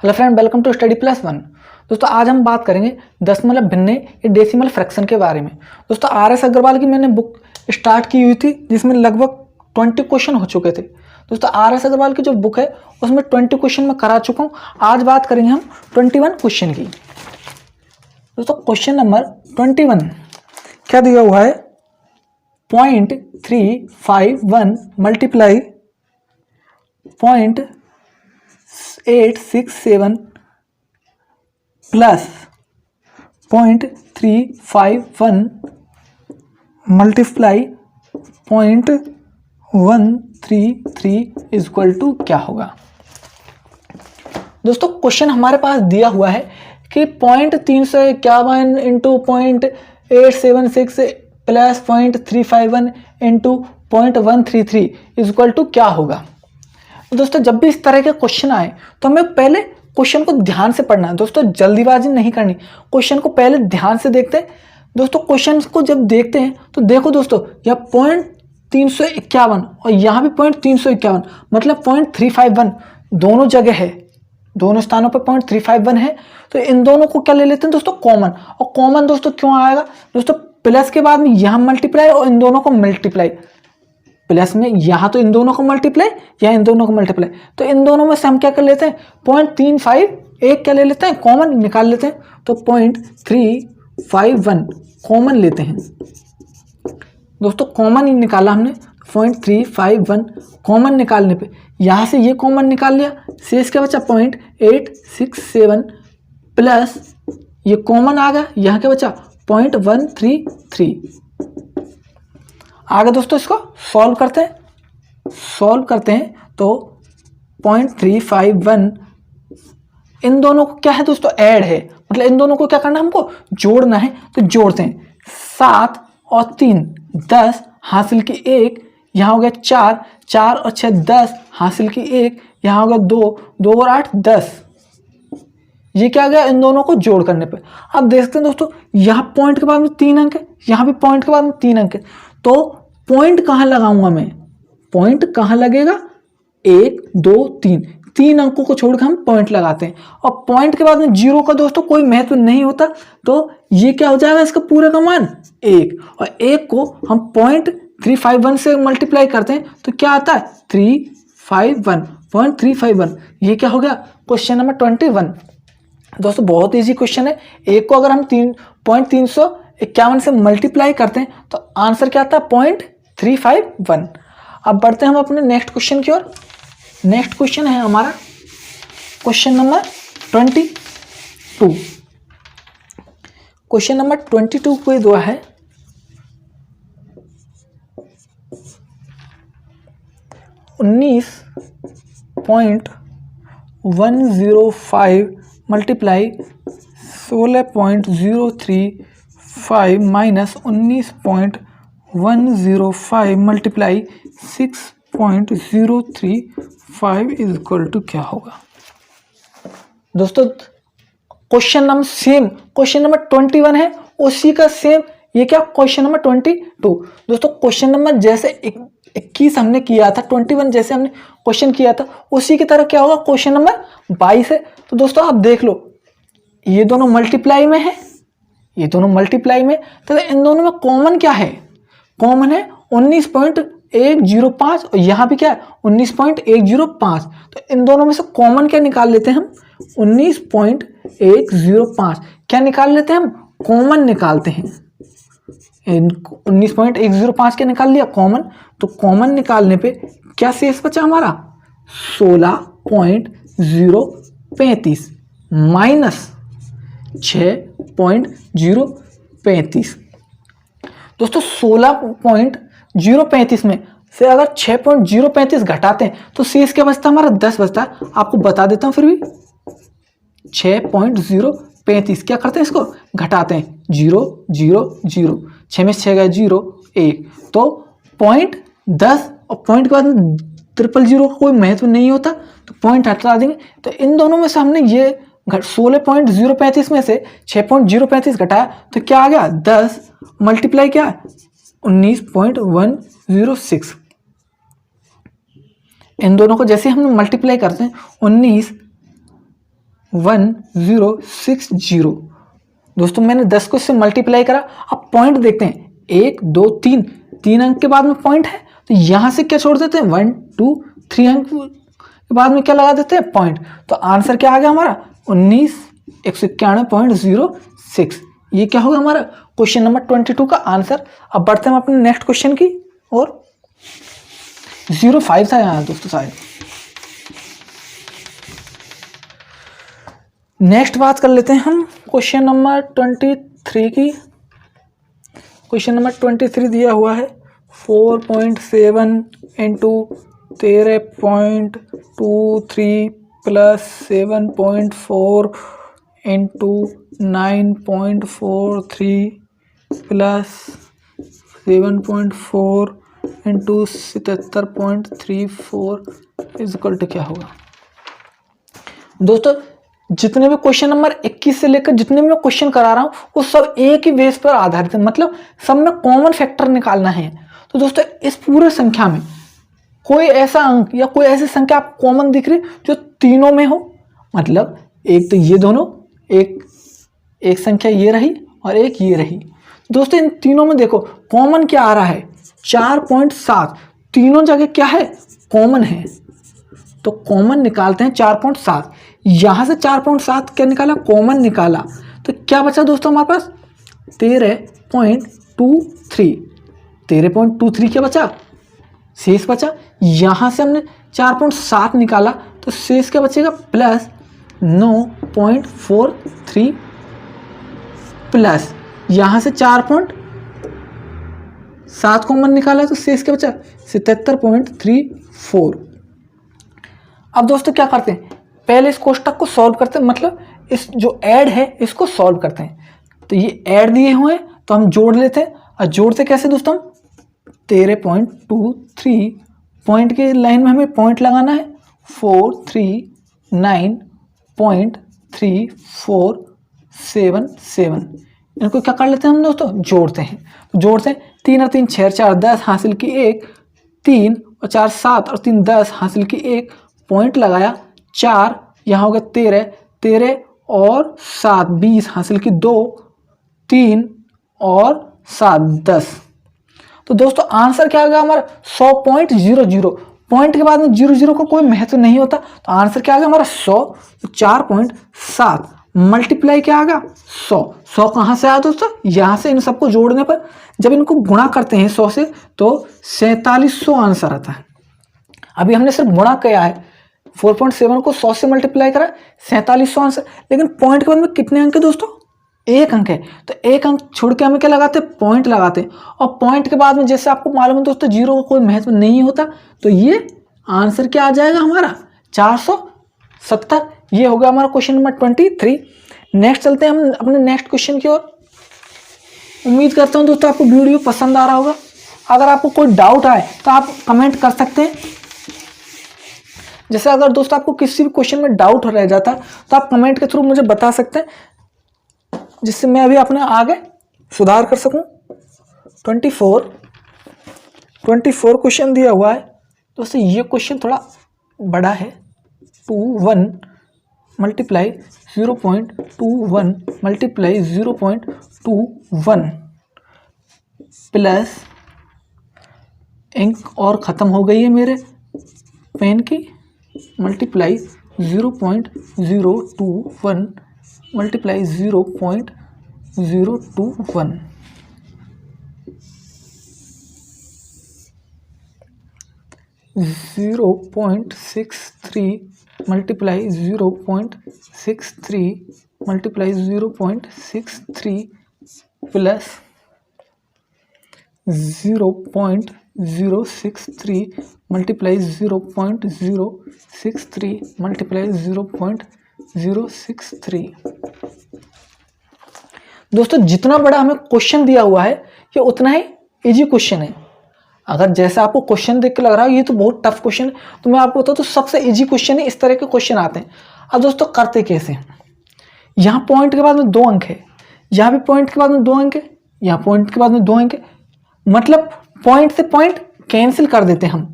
Hello friend, welcome to study plus one. दोस्तों आज हम बात करेंगे दशमलव भिन्ने या डेसिमल फ्रैक्शन के बारे में। दोस्तों RS अग्रवाल की मैंने बुक स्टार्ट की हुई थी जिसमें लगभग 20 क्वेश्चन हो चुके थे। दोस्तों RS अग्रवाल की जो बुक है उसमें 20 क्वेश्चन मैं करा चुका हूँ। आज बात करेंगे हम 21 क्वेश्चन की। दोस्तों क्वेश्चन नंबर 21 क्या दिया हुआ है, 0.351 multiply 0.867 plus 0.351 multiply 0.133 equal to क्या होगा। दोस्तों क्वेश्चन हमारे पास दिया हुआ है कि 0.351 into 0.876 plus 0.351 into 0.133 equal to क्या होगा। दोस्तों जब भी इस तरह के क्वेश्चन आए तो हमें पहले क्वेश्चन को ध्यान से पढ़ना है। दोस्तों जल्दीबाजी नहीं करनी, क्वेश्चन को पहले ध्यान से देखते हैं। दोस्तों क्वेश्चन को जब देखते हैं तो देखो दोस्तों, यह 0.351 और यहाँ भी 0.351 मतलब 0.351 दोनों जगह है, दोनों स्थानों पर 0.351 है। तो इन दोनों को क्या ले लेते हैं दोस्तों, कॉमन। और कॉमन दोस्तों क्यों आएगा दोस्तों, प्लस के बाद में यहाँ मल्टीप्लाई और इन दोनों को मल्टीप्लाई, प्लस में यहाँ तो इन दोनों को मल्टीप्लाई, यहाँ इन दोनों को मल्टीप्लाई। तो इन दोनों में से हम क्या कर लेते हैं, 0.351 क्या ले लेते हैं, कॉमन निकाल लेते हैं। तो 0.351 कॉमन लेते हैं। दोस्तों कॉमन ही निकाला हमने, 0.351 कॉमन निकालने पे यहाँ से ये कॉमन निकाल लिया, शेष क्या बचा 0.867 प्लस ये कॉमन आ गया, यहाँ क्या बचा 0.133 आगे। दोस्तों इसको सॉल्व करते हैं तो 0.351 इन दोनों को क्या है दोस्तों, ऐड है, मतलब इन दोनों को क्या करना है, हमको जोड़ना है। तो जोड़ते हैं, 7 और 3 10 हासिल की 1, यहाँ हो गया 4, 4 और 6 10 हासिल की 1, यहाँ हो गया 2, 2 और 8 10। ये क्या गया इन दोनों को जोड़ करने पे। अब देखते हैं दोस्तों, यहाँ पॉइंट के बाद में 3 अंक है, यहाँ भी पॉइंट के बाद में 3 अंक है। तो पॉइंट कहाँ लगाऊंगा मैं, पॉइंट कहाँ लगेगा, 1 2 3, 3 अंकों को छोड़कर हम पॉइंट लगाते हैं। और पॉइंट के बाद में 0 का दोस्तों कोई महत्व नहीं होता, तो ये क्या हो जाएगा, इसका पूरे का मान 1, और 1 को हम 0.351 से मल्टीप्लाई करते हैं तो क्या आता है 0.351। ये क्या हो गया क्वेश्चन नंबर 21। दोस्तों बहुत इजी क्वेश्चन है। 1 को अगर हम 3.351 से मल्टीप्लाई करते हैं तो आंसर क्या आता है 0.351। अब बढ़ते हैं हम अपने नेक्स्ट क्वेश्चन की ओर। नेक्स्ट क्वेश्चन है हमारा क्वेश्चन नंबर 22। क्वेश्चन नंबर 22 को दिया है 19.105 multiply 16.035 minus 19.105 multiply 6.035 is equal to क्या होगा। दोस्तों question number same, question number 21 है उसी का सेम, ये क्या क्वेश्चन नंबर 22। दोस्तों क्वेश्चन नंबर जैसे 21 हमने किया था, 21 जैसे हमने क्वेश्चन किया था उसी की तरह क्या होगा क्वेश्चन नंबर 22 है। तो दोस्तों आप देख लो, ये दोनों मल्टीप्लाई में है, ये दोनों मल्टीप्लाई में, तो इन दोनों में कॉमन क्या है, कॉमन है 19.105 और यहाँ भी क्या है 19.105। तो इन दोनों में से कॉमन क्या निकाल लेते हैं हम, 19.105 क्या निकाल लेते हैं हम, कॉमन निकालते हैं। 19.105 क्या निकाल लिया कॉमन, तो कॉमन निकालने पे क्या शेष बचा हमारा 16.035 माइनस 6.035। दोस्तों 16.035 में से अगर 6.035 घटाते हैं तो शेष क्या बचता है हमारा 10 बचता है। आपको बता देता हूं, फिर भी 6.035 क्या करते हैं, इसको घटाते हैं, 0 0 0, 6 में 6 गए 0 1, तो 0.10 और पॉइंट के बाद 000 का कोई महत्व नहीं होता तो पॉइंट हटा देंगे। तो इन दोनों में से हमने ये 16.035 में से 6.035 घटाया तो क्या आ गया 10 मल्टीप्लाई क्या 19.106। इन दोनों को जैसे हम मल्टीप्लाई करते हैं 19 1060। दोस्तों मैंने 10 को इससे मल्टीप्लाई करा। अब पॉइंट देखते हैं, 1 2 3, 3 अंक के बाद में पॉइंट है, तो यहाँ से क्या छोड़ देते हैं, 1 2 3 अंक के बाद में क्या लगा देते हैं, पॉइंट। तो आंसर क्या आ गया हमारा, 19,191.06। ये क्या होगा हमारा क्वेश्चन नंबर 22 का आंसर। अब बढ़ते हैं अपने नेक्स्ट क्वेश्चन की और 05 था यहाँ दोस्तों शायद। नेक्स्ट बात कर लेते हैं हम क्वेश्चन नंबर 23 की। क्वेश्चन नंबर 23 दिया हुआ है 4.7 into 13.23 plus 7.4 into 9.43 plus 7.4 into 77.34 equal to क्या होगा। दोस्तों जितने भी क्वेश्चन नंबर 21 से लेकर जितने भी मैं क्वेश्चन करा रहा हूं वो सब एक ही बेस पर आधारित है, मतलब सब में कॉमन फैक्टर निकालना है। तो दोस्तों इस पूरे संख्या में कोई ऐसा अंक या कोई ऐसी संख्या आपको कॉमन दिख रही जो तीनों में हो, मतलब एक तो ये दोनों, एक संख्या ये रही और एक ये रही। दोस्तों इन तीनों में देखो कॉमन क्या आ रहा है, 4.7, तीनों जगह क्या है, कॉमन है। तो कॉमन निकालते हैं 4.7, यहां से 4.7 क्या निकाला, कॉमन निकाला, तो क्या बचा दोस्तों हमारे पास 13.23। 13.23 क्या बचा, शेष बचा। यहां से हमने 4.7 निकाला तो शेष क्या बचेगा, प्लस 9.43 प्लस यहां से 4.7 कॉमन निकाला तो शेष क्या बचा, 77.34। अब दोस्तों क्या करते हैं, पहले इस कोष्टक को सॉल्व करते हैं, मतलब इस जो ऐड है इसको सॉल्व करते हैं। तो ये ऐड दिए हुए हैं तो हम जोड़ लेते हैं, और जोड़ते कैसे दोस्तों, 13.23 पॉइंट के लाइन में हमें पॉइंट लगाना है, 439.3477। इनको क्या कर लेते हैं हम दोस्तों, जोड़ते हैं। तो जोड़ते हैं, 3 और 3 6 4 10 हासिल की 1, 3 और 4 7 और 3 10 हासिल की 1, पॉइंट लगाया 4, यहाँ होगा 13, 13 और 7 20 हासिल की 2, 3 और 7 10। तो दोस्तों आंसर क्या आ गया हमारा 100.00। पॉइंट के बाद में 00 का कोई महत्व नहीं होता, तो आंसर क्या आ गया हमारा 100। तो 4.7 मल्टीप्लाई क्या आ गया 100। 100 कहाँ से आया दोस्तों, यहाँ से। इन सबको जोड़ने पर जब इनको गुणा करते हैं 100 से तो 4700 आंसर आता है। अभी हमने सिर्फ गुणा किया है, 4.7 को 100 से मल्टीप्लाई करा, 4700 आंसर। लेकिन पॉइंट के बाद में कितने अंक है दोस्तों, एक अंक है। तो एक अंक छोड़ के हमें क्या लगाते हैं, पॉइंट लगाते हैं। और पॉइंट के बाद में जैसे आपको मालूम है दोस्तों, जीरो का कोई महत्व नहीं होता, तो ये आंसर क्या आ जाएगा हमारा 470। ये होगा हमारा क्वेश्चन नंबर 23। नेक्स्ट चलते हैं हम अपने नेक्स्ट क्वेश्चन की ओर। उम्मीद करता हूँ दोस्तों आपको वीडियो पसंद आ रहा होगा। अगर आपको कोई डाउट आए तो आप कमेंट कर सकते हैं। जैसे अगर दोस्तों आपको किसी भी क्वेश्चन में डाउट रह जाता है तो आप कमेंट के थ्रू मुझे बता सकते हैं, जिससे मैं अभी अपने आगे सुधार कर सकूं। 24 क्वेश्चन दिया हुआ है दोस्तों। ये क्वेश्चन थोड़ा बड़ा है। 21 मल्टीप्लाई 0.21 मल्टीप्लाई 0.21 प्लस इंक और ख़त्म हो गई है मेरे पेन की, multiply 0.021 multiply 0.021 0.63 multiply 0.63 multiply 0.63 plus 0.063 multiply 0.063 multiply 0.063। दोस्तों जितना बड़ा हमें क्वेश्चन दिया हुआ है ये उतना ही इजी क्वेश्चन है। अगर जैसा आपको क्वेश्चन देख के लग रहा है ये तो बहुत टफ क्वेश्चन है, तो मैं आपको बताऊँ तो सबसे इजी क्वेश्चन है। इस तरह के क्वेश्चन आते हैं। अब दोस्तों करते कैसे, यहाँ पॉइंट के बाद में 2 अंक है, यहाँ भी पॉइंट के बाद में 2 अंक है, यहाँ पॉइंट के बाद में 2 अंक है, मतलब पॉइंट से पॉइंट कैंसिल कर देते हैं हम।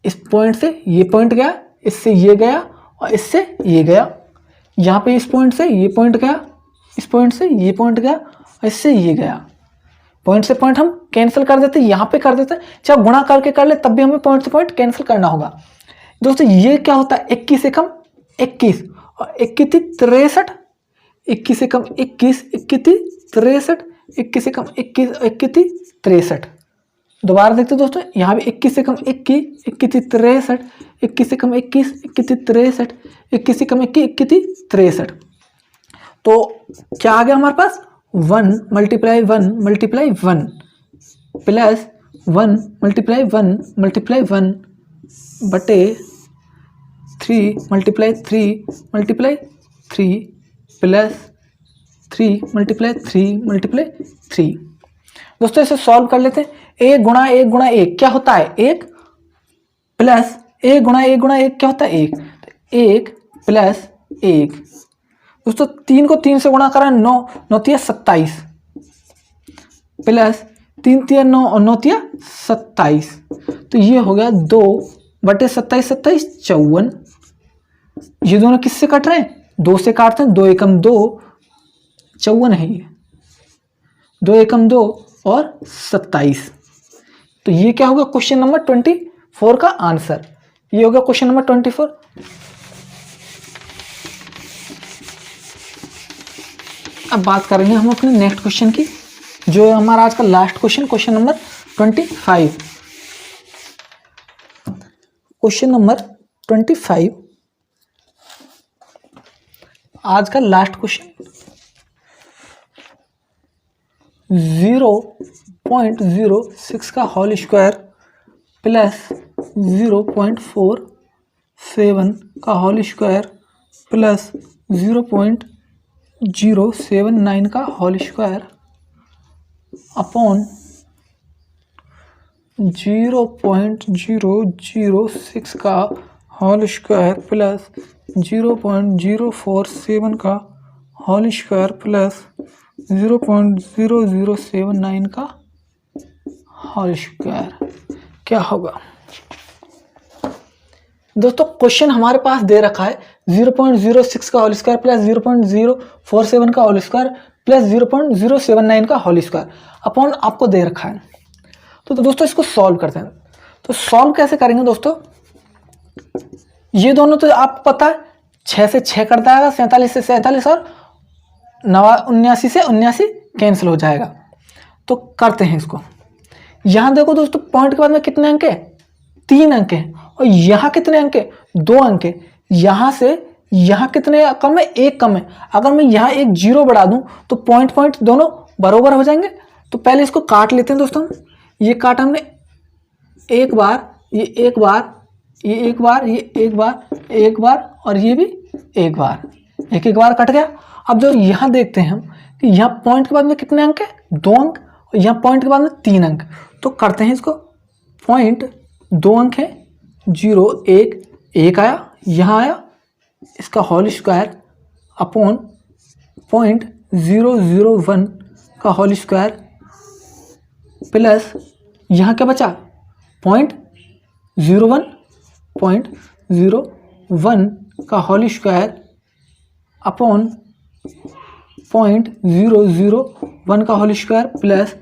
इस पॉइंट से ये पॉइंट गया, इससे ये गया और इससे ये गया। यहाँ पे इस पॉइंट से ये पॉइंट गया, इस पॉइंट से ये पॉइंट गया, इससे ये गया। पॉइंट से पॉइंट हम कैंसिल कर देते, यहाँ पे कर देते, चाहे गुणा करके कर ले तब भी हमें पॉइंट से पॉइंट कैंसिल करना होगा। दोस्तों ये क्या होता है, 21 एकम 21 और 21 63, 21 एकम 21, 21 63, 21 एकम 21, 21 63। दोबारा देखते दोस्तों, यहाँ भी 21 एकम 21, 21 63, 21 एकम 21, 21 63, 21 एकम 21, 21 63। तो क्या आ गया हमारे पास, 1 multiply 1 multiply 1 plus 1 multiply 1 multiply 1 बटे 3 multiply 3 multiply 3 plus 3 multiply 3 multiply 3। दोस्तों इसे सॉल्व कर लेते हैं। 1 गुणा 1 गुणा 1 क्या होता है 1, प्लस 1 गुणा 1 गुणा 1 क्या होता है 1, तो 1 प्लस 1। दोस्तों 3 को 3 से गुणा करा 9, 9 तिया 27 प्लस 3 तिया 9 और 9 तिया 27, तो ये हो गया 2 बटे 27, 27 54। ये दोनों किससे कट रहे हैं, 2 से काटते हैं, 2 एकम 2 54 है, ये 2 एकम 2 और 27। तो ये क्या होगा क्वेश्चन नंबर 24 का आंसर, ये होगा क्वेश्चन नंबर 24। अब बात करेंगे हम अपने नेक्स्ट क्वेश्चन की, जो है हमारा आज का last question, question number 25। Question number 25 आज का लास्ट क्वेश्चन। 0.06 का होल स्क्वायर प्लस 0.47 का होल स्क्वायर प्लस 0.079 का होल स्क्वायर अपॉन 0.006 का होल स्क्वायर प्लस 0.047 का होल स्क्वायर प्लस 0.0079 का होल स्क्वायर क्या होगा। दोस्तों क्वेश्चन हमारे पास दे रखा है 0.06 का होल स्क्वायर प्लस 0.047 का होल स्क्वायर प्लस 0.079 का होल स्क्वायर अपॉन आपको दे रखा है। तो दोस्तों इसको सॉल्व करते हैं। तो सॉल्व कैसे करेंगे दोस्तों, ये दोनों तो आपको पता है 6 से 6 कट जाएगा, 47 से 47 और 79 से 79 कैंसिल हो जाएगा। तो करते हैं इसको। यहाँ देखो दोस्तों पॉइंट के बाद में कितने अंक है, 3 अंक है, और यहाँ कितने अंक है, 2 अंक है। यहाँ से यहाँ कितने कम है, 1 कम है। अगर मैं यहाँ एक 0 बढ़ा दूं तो पॉइंट पॉइंट दोनों बराबर हो जाएंगे। तो पहले इसको काट लेते हैं दोस्तों। ये काटा हमने एक बार, ये एक बार, ये एक बार, ये एक बार, एक बार और ये भी एक बार, एक एक बार कट गया। अब जो यहाँ देखते हैं हम कि यहाँ पॉइंट के बाद में कितने अंक है, 2 अंक, और यहाँ पॉइंट के बाद में 3 अंक। तो करते हैं इसको, पॉइंट 2 अंक है, 0 1 1 आया, यहाँ आया, इसका होल स्क्वायर अपॉन 0.001 का होल स्क्वायर प्लस यहाँ क्या बचा 0.01 का होल स्क्वायर अपॉन 0.001 का होल स्क्वायर प्लस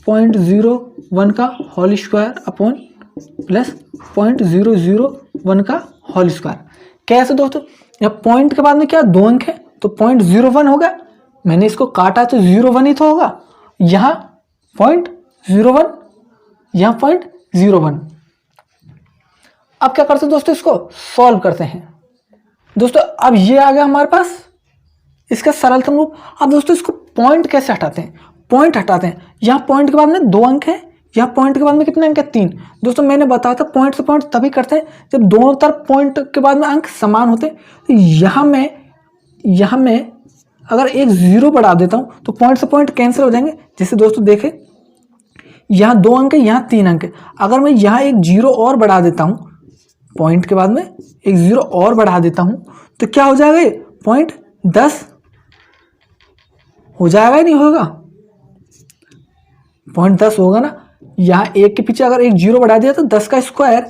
0.01 का होल स्क्वायर अपॉन प्लस 0.001 का होल स्क्वायर। कैसे दोस्तों, यहाँ पॉइंट के बाद में क्या 2 अंक है तो 0.01 होगा, मैंने इसको काटा तो 0.1 ही तो होगा। यहाँ 0.01, यहाँ 0.01। अब क्या करते हैं दोस्तों, इसको सॉल्व करते हैं। दोस्तों अब ये आ गया हमारे पास इसका सरलतम रूप। अब दोस्तों इसको पॉइंट कैसे हटाते हैं, पॉइंट हटाते हैं। यहाँ पॉइंट के बाद में 2 अंक है, यहाँ पॉइंट के बाद में कितने अंक है, 3। दोस्तों मैंने बताया था पॉइंट से पॉइंट तभी करते हैं जब दोनों तरफ पॉइंट के बाद में अंक समान होते हैं। तो यहाँ में अगर एक 0 बढ़ा देता हूँ तो पॉइंट से पॉइंट कैंसिल हो जाएंगे। जैसे दोस्तों देखें, यहाँ 2 अंक है, यहाँ 3 अंक है। अगर मैं यहाँ एक 0 और बढ़ा देता हूँ, पॉइंट के बाद में एक 0 और बढ़ा देता हूँ तो क्या हो जाएगा, पॉइंट 10 हो जाएगा ही नहीं होगा, पॉइंट 10 होगा ना। यहाँ 1 के पीछे अगर एक 0 बढ़ा दिया तो 10 का स्क्वायर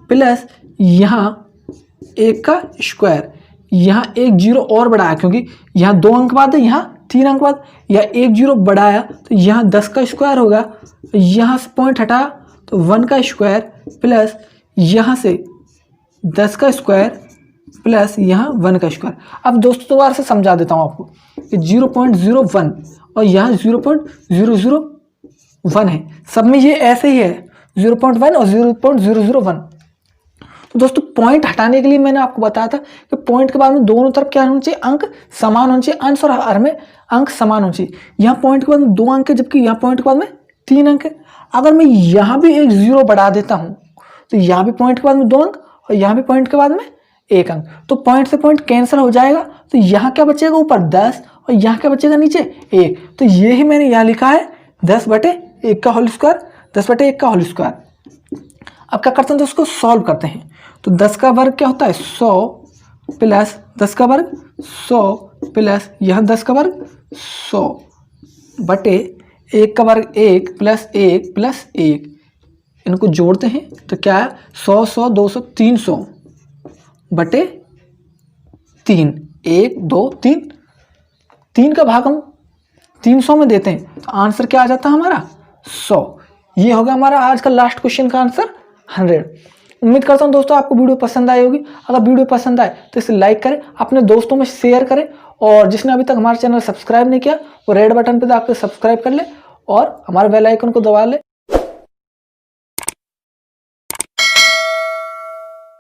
प्लस यहाँ 1 का स्क्वायर, यहाँ एक जीरो और बढ़ाया, क्योंकि यहाँ 2 अंक बाद है, यहाँ 3 अंक बाद, या एक जीरो बढ़ाया तो यहाँ 10 का स्क्वायर होगा, यहाँ से पॉइंट हटाया तो 1 का स्क्वायर प्लस यहाँ से 10 का स्क्वायर प्लस यहाँ 1 का स्क्वायर। अब दोस्तों दोबारा से समझा देता हूँ आपको कि 0.01 और यहाँ 0.001 है, सब में ये ऐसे ही है 0.1 और 0.001। तो दोस्तों पॉइंट हटाने के लिए मैंने आपको बताया था कि पॉइंट के बाद में दोनों तरफ क्या होना चाहिए, अंक समान होना चाहिए, अंश और हर में अंक समान होना चाहिए। यहाँ पॉइंट के बाद में 2 अंक है, जबकि यहाँ पॉइंट के बाद में 3 अंक है। अगर मैं यहाँ भी एक जीरो बढ़ा देता हूँ तो यहाँ भी पॉइंट के बाद में 2 अंक और यहाँ भी पॉइंट के बाद में 1 अंक, तो पॉइंट से पॉइंट कैंसिल हो जाएगा। तो यहाँ क्या बचेगा, ऊपर 10 और यहाँ क्या बचेगा, नीचे 1। तो ये ही मैंने यहाँ लिखा है 10/1 का होल स्क्वायर, 10/1 का होल स्क्वायर। अब क्या करते हैं तो उसको सॉल्व करते हैं। तो 10 का वर्ग क्या होता है, 100 प्लस 10 का वर्ग 100 प्लस यहाँ 10 का वर्ग 100/1 का वर्ग 1 प्लस 1 प्लस 1। इनको जोड़ते हैं तो क्या है, 100 100 200 300/3, 1 2 3, 3 का भाग हम 300 में देते हैं तो आंसर क्या आ जाता है हमारा 100। ये होगा हमारा आज का लास्ट क्वेश्चन का आंसर 100। उम्मीद करता हूँ दोस्तों आपको वीडियो पसंद आई होगी। अगर वीडियो पसंद आए तो इसे लाइक करें, अपने दोस्तों में शेयर करें, और जिसने अभी तक हमारा चैनल सब्सक्राइब नहीं किया वो रेड बटन पे दबा के सब्सक्राइब कर ले और हमारे बेल आइकन को दबा ले।